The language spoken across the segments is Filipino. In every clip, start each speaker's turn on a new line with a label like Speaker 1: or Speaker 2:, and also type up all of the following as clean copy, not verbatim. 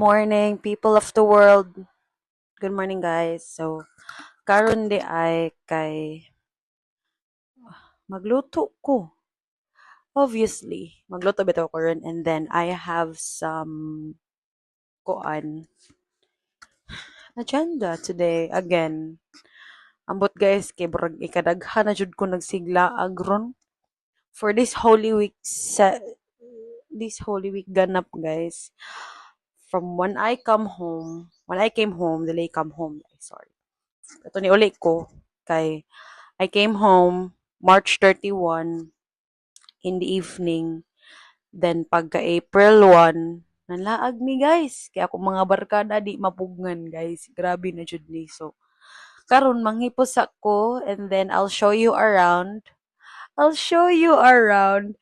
Speaker 1: morning, people of the world. Good morning, guys. So, karon di ay kay magluto ko. Obviously, magluto bitaw ko ron and then I have some kuan agenda today again. Ambot guys kay burag ikadaghan na jud ko nagsigla agron for this holy week ganap guys. From when I came home, delay come home. Sorry. Ito ni uli ko kay I came home March 31 in the evening. Then pagka April 1, nanlaag mi guys. Kaya ako mga barkada di mapugngan guys. Grabe na jud ni. So, karon manghipos ako and then I'll show you around. I'll show you around.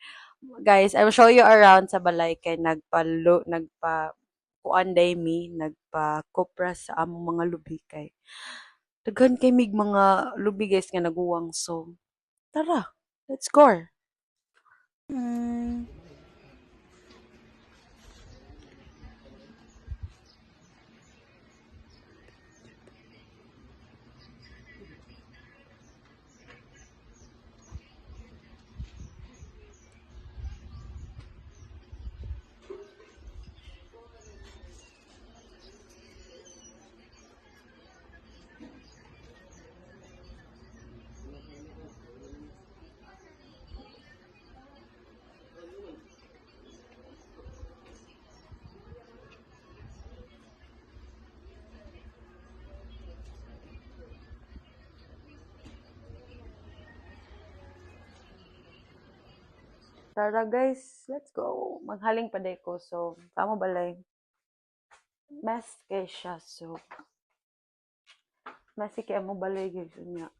Speaker 1: Guys, I'll show you around sa balay kay nagpa kuanday mi, nagpa kopra sa among mga lubi kay daghan kay mig mga lubi guys nga naguwang. So, tara, let's go. Mm. Tara guys, let's go. Maghaling pa day ko. So, tama balay. Mas kay siya. So, masi kay mo balay guys. Nga.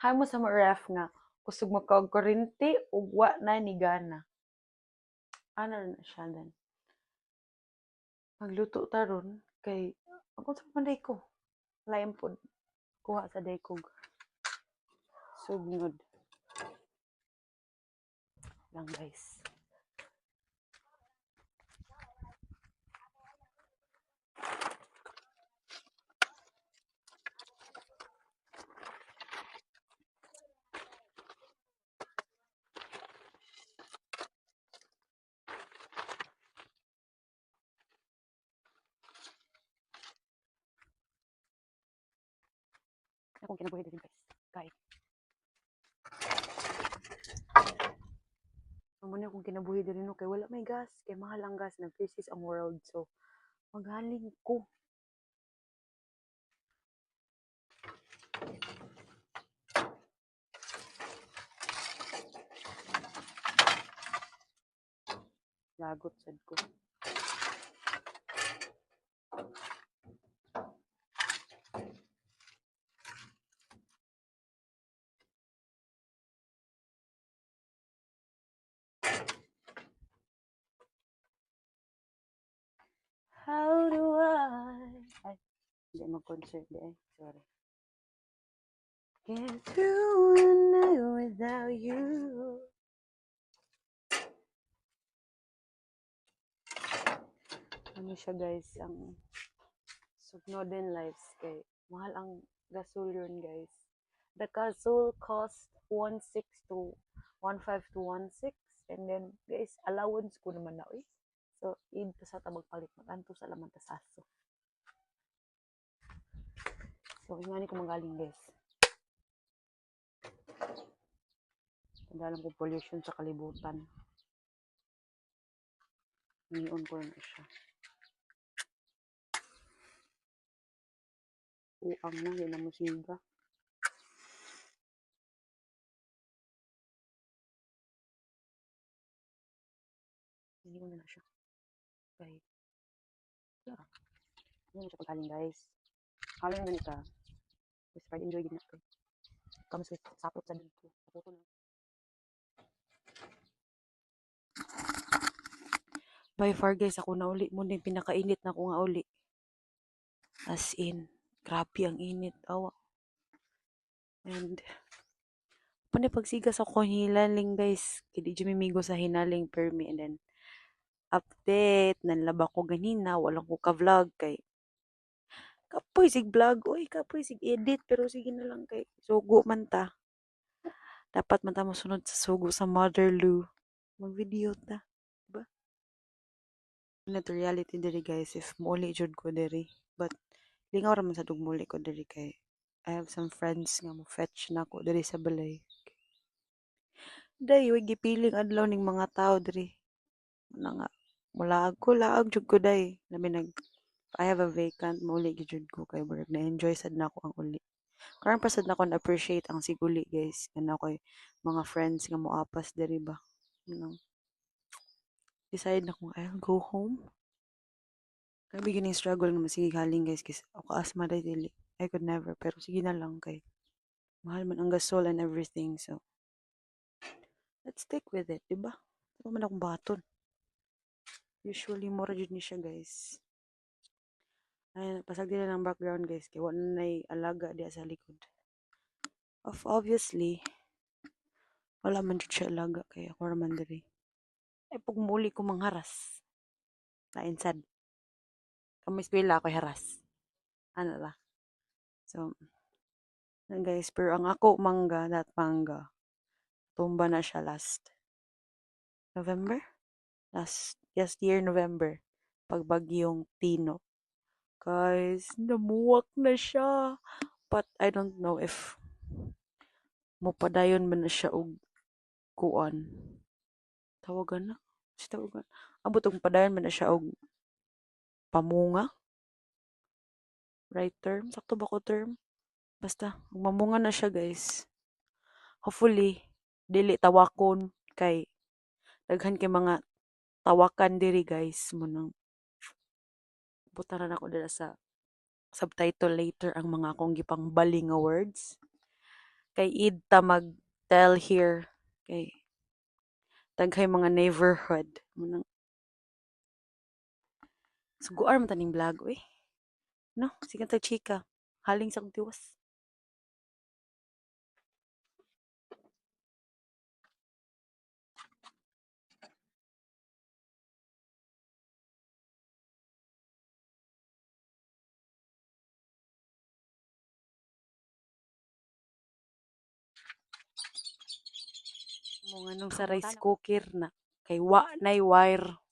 Speaker 1: Hay mo sa mo ref nga. Kusog mo kag kurinti, ugwa na ni gana. Ano na siya dan? Magluto taron kay ako sa panday ko. Layan po. Kuha sa day ko. Sugngod. Lang guys. Akong kinabuhi din guys. Kay. Amo na akong kinabuhi din no kay wala may gas. Kay mahal ang gas. Nag-crisis ang world. So, maghaling ko. Lagot sad ko. How do Ay, hindi mag-concert di eh. Sorry. Get through a night without you. Ano siya guys, ang Sugnoden lives kay mahal ang gasol yun guys. The gasol cost 16 to 15 to 16 and then guys allowance ko naman na eh. So id sa tabag palit maganto sa laman ta saso. So ingani ko magaling guys. Tandaan ko pollution sa kalibutan. Niyon ko na siya. Uang na, yun na musiga. Hindi ko na siya. Okay. Yeah. Hindi na siya pagkaling guys. Kaling na nika. Gusto pa enjoy din natin. Kamu sapot sa dito. Sapoto na. By far guys, ako na uli mo din pinakainit na ako nga uli. As in, grabe ang init. Awa. And, pagsiga sa kong hinaling guys. Kaya di mimigo sa hinaling permi. And then, update nanlaba ko ganina walang ko ka vlog kay kapoy sig vlog oy kapoy sig edit pero sige na lang kay sugo man ta dapat man ta mosunod sa sugo sa Motherloo mag video ta ba na to reality diri guys if muli jud ko diri but lingaw ra man sa dugmuli ko diri kay I have some friends nga mo fetch na ko diri sa balay day way gipiling adlaw ning mga tao diri na nga laag jud ko day labi nag I have a vacant mauli gyud ko kay work na enjoy sad na ako ang uli karon pa sad na ko na appreciate ang siguli guys kana koy mga friends nga moapas diri ba nang decide na kung I'll go home kay beginning struggle nga masige galing guys kasi ako asthma day dili I could never pero sige na lang kay mahal man ang gasol and everything so let's stick with it diba ito man akong baton usually mura jud ni siya guys ay pasag dili ng background guys kay wala nay alaga diya sa likod obviously wala man jud siya alaga kay ako raman diri ay pag muli ko mangharas lain sad kami eskwela ako haras ano ba so guys pero ang ako mangga that mangga tumba na siya last November last year November pag bagyong Tino guys namuwak na siya but I don't know if mopadayon man na siya og kuan tawagan na si tawagan abot og padayon man na siya og pamunga right term sakto ba ko term basta mamunga na siya guys hopefully dili tawakon kay daghan kay mga tawakan diri guys mo nang butaran ako dira sa subtitle later ang mga akong gipang bali nga words kay id ta mag tell here kay daghay mga neighborhood mo nang suguar man taning vlog oy no sige ta chika haling sa kong tiwas mo nga nung sa rice cooker na kay wa nay wire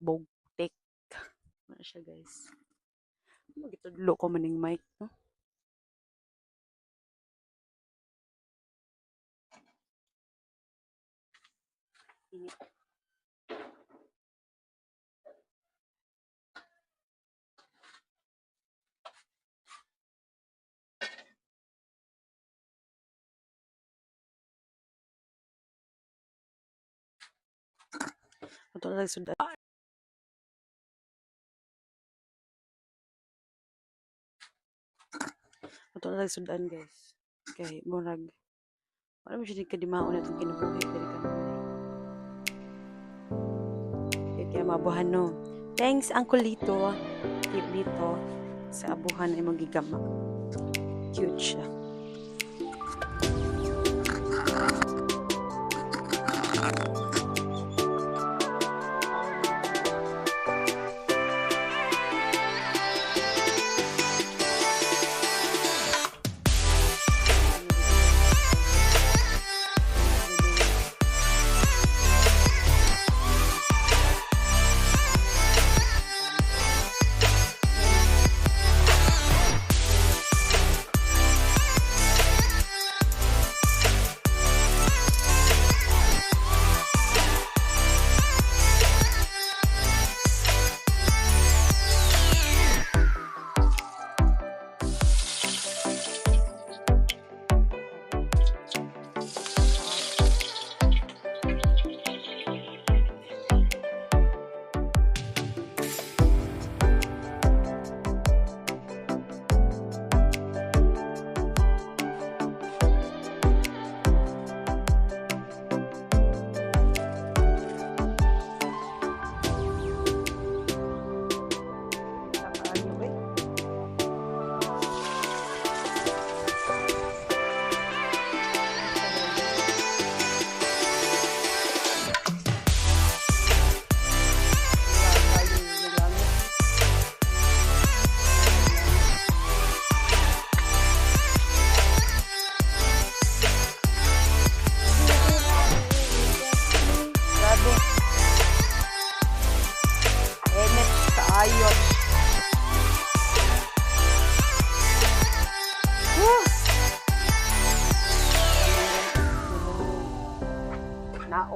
Speaker 1: bogtek na siya guys magitudlo ko maning mic no init ato lang sudan ato lang sudan guys kay murag wala mo siya kadimaon atong kinabuhi diri ka kaya mabuhan no thanks Uncle Lito keep dito sa abuhan ay magigama cute siya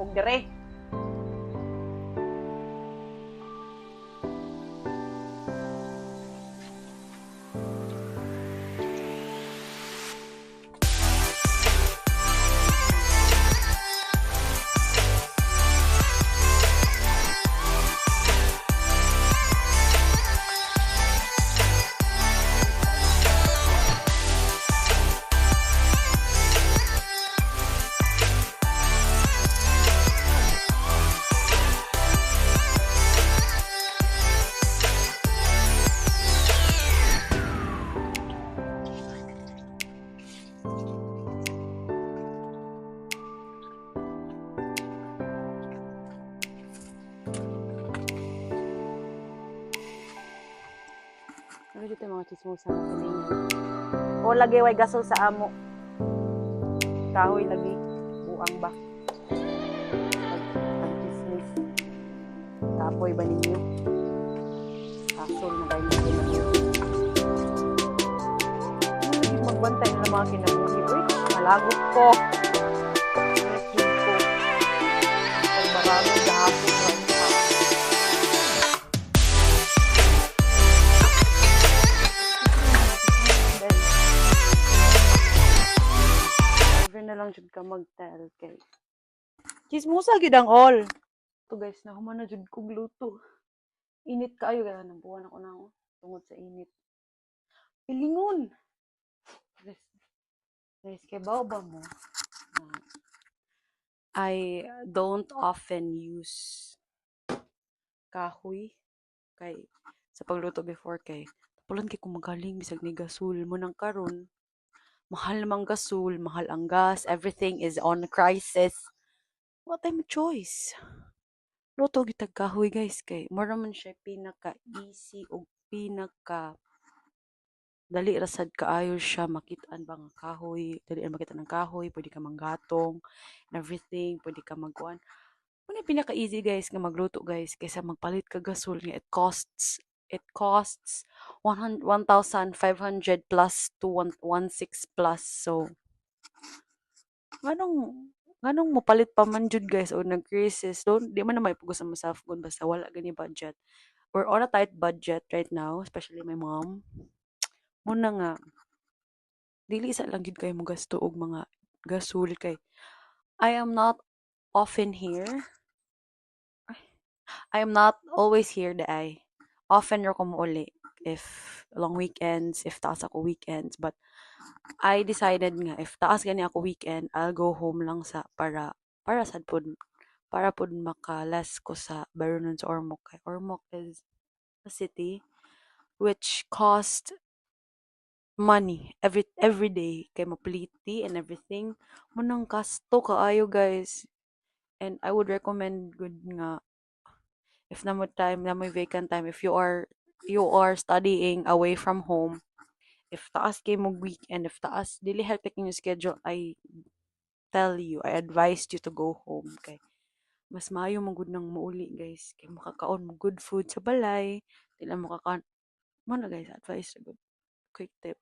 Speaker 1: og dire. Ano dito yung mga chismosa na pilingan? O lagi way gasol sa amo. Kahoy lagi. Buang ba? Ang chismis. Kapoy ba ninyo? Gasol na tayo ng kinabuhi. Magbantay na mga kinabuhi. Uy, malagot ko. Nag-gym ko. Pagbarano, gahapon ko. Na lang jud ka mag-tell kay chismosa gid ang all. To guys, na humana jud ko gluto. Init kaayo kaya nang buwan ako na tungod sa init. Pilingon. Guys, kay ba mo? I don't often use kahoy kay sa pagluto before kay tapulan kay kung magaling bisag ni gasol mo nang karon. Mahal namang gasol, mahal ang gas, everything is on crisis. What time choice? Luto gitag kahoy guys kay mura man siya pinaka easy o pinaka dali rasad kaayo siya makitaan ba nga kahoy, dali ra makita ng kahoy, pwede ka manggatong, and everything, pwede ka magkuan. Muna pinaka easy guys nga magluto guys kaysa magpalit ka gasol nga it costs 1,500 plus to 1,600 plus. So nganong mopalit pa man jud guys o nag-crisis don't di man na may pugos sa myself good basta wala gani budget. We're on a tight budget right now, especially my mom. Muna nga dili sa lang gid kay mo gasto og mga gasol kay I am not often here. I am not always here day. Often ra ko mouli if long weekends, if taas ako weekends, but I decided nga if taas gani ako weekend, I'll go home lang sa para sad pud para pud makalas ko sa barunon sa Ormoc. Kay Ormoc is a city which cost money every day kay mapliti and everything. Munang kasto kaayo guys. And I would recommend good nga if na mo time na may vacant time if you are studying away from home, if taas kay mo weekend, if taas dili hectic yung schedule, I advise you to go home kay mas maayo mo gud nang muuli guys kay makakaon mo good food sa balay, dili mo kakaon mo na guys, advice ra good quick tip.